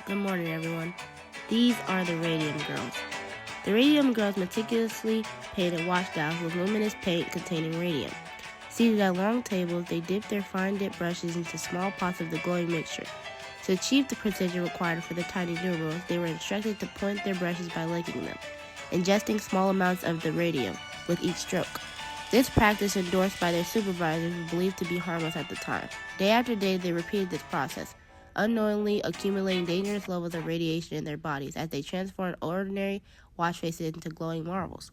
Good morning, everyone. These are the Radium Girls. The Radium Girls meticulously painted washdowns with luminous paint containing radium. Seated at long tables, they dipped their fine-dip brushes into small pots of the glowing mixture. To achieve the precision required for the tiny noodles, they were instructed to point their brushes by licking them, ingesting small amounts of the radium with each stroke. This practice, endorsed by their supervisors, was believed to be harmless at the time. Day after day, they repeated this process, unknowingly accumulating dangerous levels of radiation in their bodies as they transformed ordinary wash faces into glowing marbles.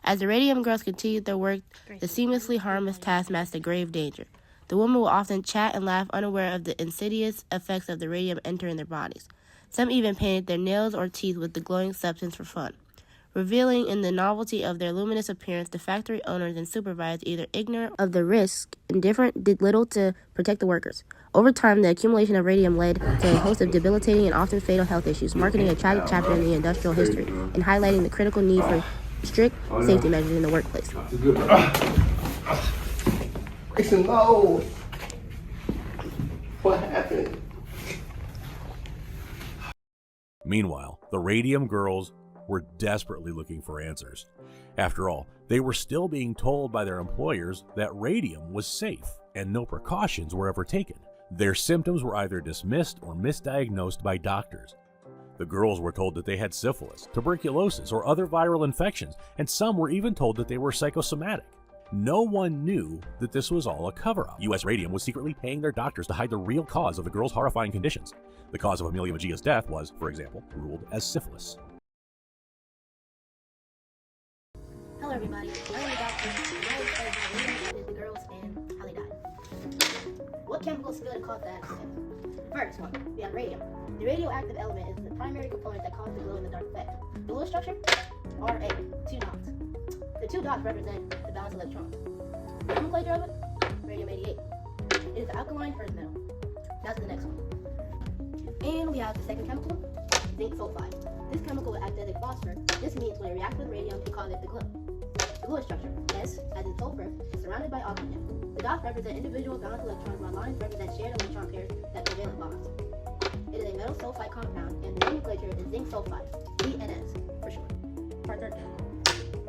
As the Radium Girls continued their work, the seamlessly harmless task masked a grave danger. The women would often chat and laugh, unaware of the insidious effects of the radium entering their bodies. Some even painted their nails or teeth with the glowing substance for fun. Revealing in the novelty of their luminous appearance, the factory owners and supervisors, either ignorant of the risk, indifferent, did little to protect the workers. Over time, the accumulation of radium led to a host of debilitating and often fatal health issues, marking a tragic chapter in the industrial history and highlighting the critical need for strict safety measures in the workplace. Grayson, no! What happened? Meanwhile, the Radium Girls were desperately looking for answers. After all, they were still being told by their employers that radium was safe and no precautions were ever taken. Their symptoms were either dismissed or misdiagnosed by doctors. The girls were told that they had syphilis, tuberculosis, or other viral infections, and some were even told that they were psychosomatic. No one knew that this was all a cover-up. U.S. Radium was secretly paying their doctors to hide the real cause of the girls' horrifying conditions. The cause of Amelia Mejia's death was, for example, ruled as syphilis. Hello, everybody. I am the doctor. I will tell you the the girls and how they died. What chemicals spill to cause the accident? First one, we have radium. The radioactive element is the primary component that causes the glow-in-the-dark effect. The Lewis structure? Ra, 2 dots. The 2 dots represent the balanced electrons. The nomenclature of it? Radium-88. It is the alkaline earth metal. That's the next one. And we have the second chemical, zinc sulfide. This chemical will act as a phosphor. This means when it reacts with radium, it causes it to glow. The Lewis structure, S, as in sulfur, is surrounded by oxygen. The dots represent individual balanced electrons, while lines represent shared electron pairs that prevalent bonds. It is a metal sulfide compound, and the nomenclature is zinc sulfide, ZNS for short. Part 13.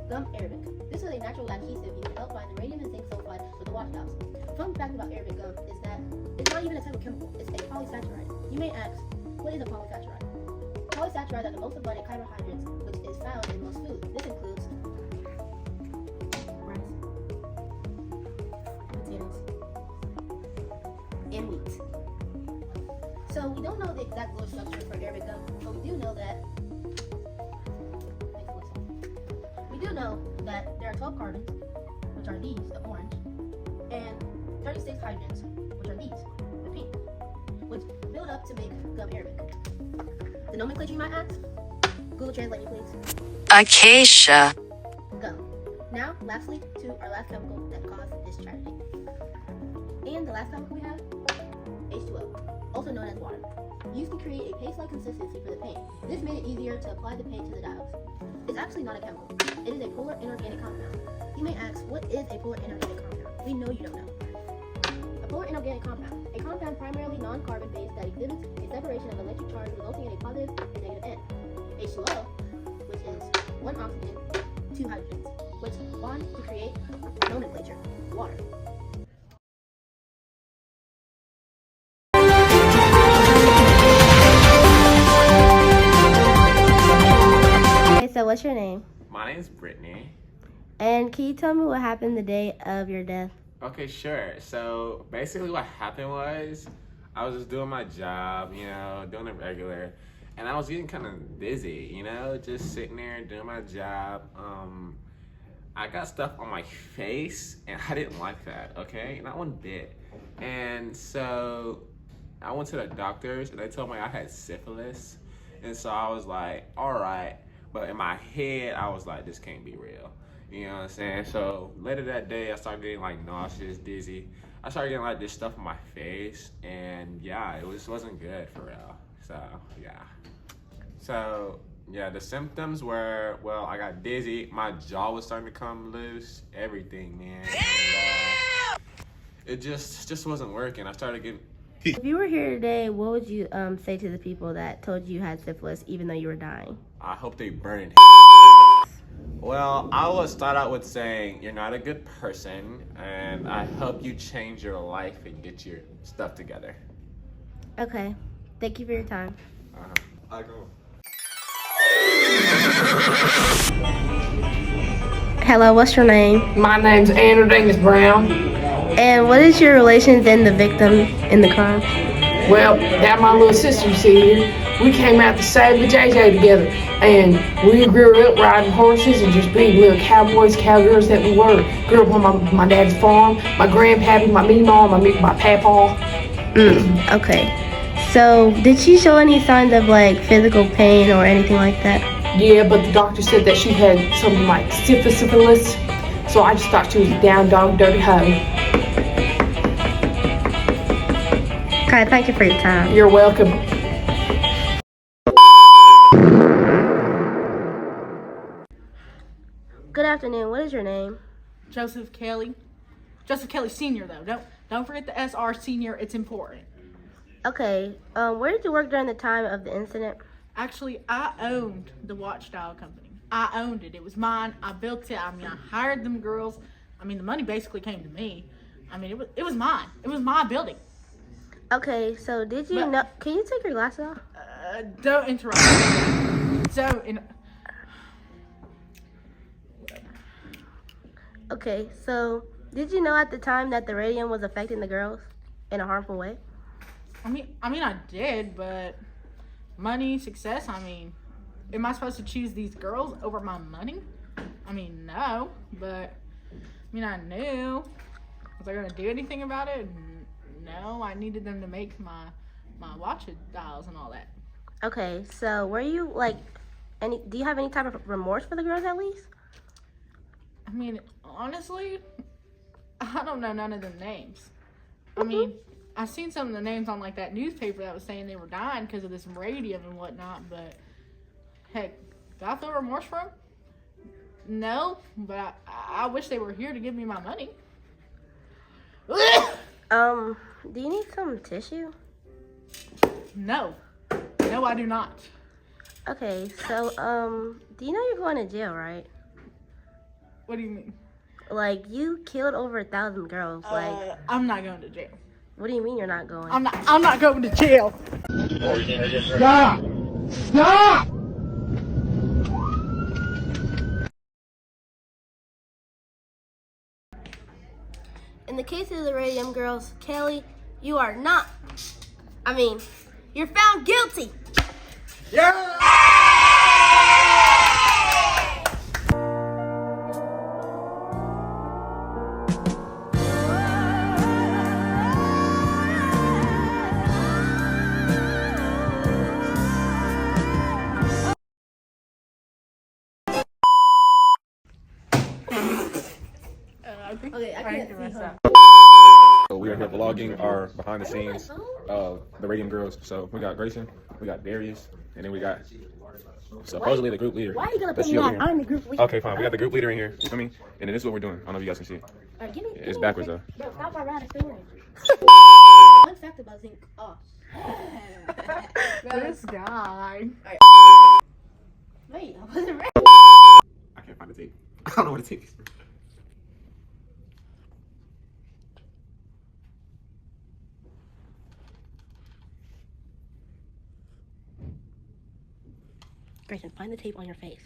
Gum arabic. This is a natural adhesive used to help bind the radium and zinc sulfide with the washdowns. Fun fact about arabic gum is that it's not even a type of chemical, it's a polysaccharide. You may ask, what is a polysaccharide? Polysaccharides are the most abundant carbohydrates, which is found in most foods. This includes rice, potatoes, and wheat. So we don't know the exact Lewis structure for Arabic gum, but we do know that there are 12 carbons, which are these, the orange, and 36 hydrogens, which are these, the pink, which build up to make gum Arabic. The nomenclature you might ask? Google Translate me, please. Acacia. Gum. Now, lastly, to our last chemical that caused this tragedy. And the last chemical we have, H2O, also known as water, used to create a paste-like consistency for the paint. This made it easier to apply the paint to the dials. It's actually not a chemical. It is a polar inorganic compound. You may ask, what is a polar inorganic compound? We know you don't know. A polar inorganic compound, a compound primarily non-carbon based that exhibits a separation of electric charge resulting in a positive and negative end. H2O, which is 1 oxygen, 2 hydrogens, which bond to create nomenclature, water. Okay, so what's your name? My name's Brittany. And can you tell me what happened the day of your death? Okay, sure. So basically what happened was I was just doing my job, doing it regular, and I was getting kind of dizzy, just sitting there doing my job. I got stuff on my face, and I didn't like that, okay? Not one bit. And so I went to the doctors, and they told me I had syphilis. And so I was like, all right. But in my head, I was like, this can't be real. You know what I'm saying? So later that day, I started getting like nauseous, dizzy. I started getting like this stuff on my face, and yeah, it just wasn't good for real. So yeah, the symptoms were, well, I got dizzy, my jaw was starting to come loose, everything, man. And, it just wasn't working. I started getting If you were here today, what would you say to the people that told you had syphilis even though you were dying? I hope they burn in. Well, I will start out with saying you're not a good person, and I hope you change your life and get your stuff together. Okay. Thank you for your time. I go. Hello, what's your name? My name's Andrew Dingus Brown. And what is your relations and the victim in the crime? Well, that my little sister you see here. We came out to save the JJ together, and we grew up riding horses and just being little cowboys, cowgirls that we were. Grew up on my dad's farm. My grandpappy, my meemaw, my papaw. Okay. So, did she show any signs of like physical pain or anything like that? Yeah, but the doctor said that she had something like syphilis, so I just thought she was a down dog, dirty hoe. Okay, thank you for your time. You're welcome. Good afternoon. What is your name? Joseph Kelly. Joseph Kelly Sr. though. Don't forget the SR Senior. It's important. Okay. Where did you work during the time of the incident? Actually, I owned the watch dial company. I owned it. It was mine. I built it. I mean, I hired them girls. I mean, the money basically came to me. I mean, it was mine. It was my building. Okay. So, did you know? Can you take your glasses off? Don't interrupt. Okay. So, did you know at the time that the radium was affecting the girls in a harmful way? I mean, I did, but money, success. I mean, am I supposed to choose these girls over my money? I mean, no, but I mean, I knew. Was I gonna do anything about it? No, I needed them to make my watch dials and all that. Okay. So, were you like do you have any type of remorse for the girls at least? I mean, honestly, I don't know none of them names. I mean, I seen some of the names on like that newspaper that was saying they were dying because of this radium and whatnot, but heck, do I feel remorse for them? No, but I wish they were here to give me my money. Do you need some tissue? No, I do not. Okay, so, do you know you're going to jail, right? What do you mean? Like, you killed over 1,000 girls. Like, I'm not going to jail. what do you mean you're not going? I'm not going to jail. Stop! Stop! In the case of the Radium Girls, Kelly, you are not. You're found guilty. Okay, I can't see her. So we are here vlogging our behind the scenes of the Radium Girls. So we got Grayson, we got Darius, and then we got supposedly the group leader. Why are you gonna That's put me you over on? here. I'm the group leader. Okay, fine. We got the group leader in here. You feel me? And then this is what we're doing. I don't know if you guys can see it. Alright, give me. It's backwards though. Bro, stop my round of fingers. Fun fact about zinc. Oh. This guy. Wait, I wasn't ready. I can't find the tape. I don't know where the tape is. Grayson, find the tape on your face.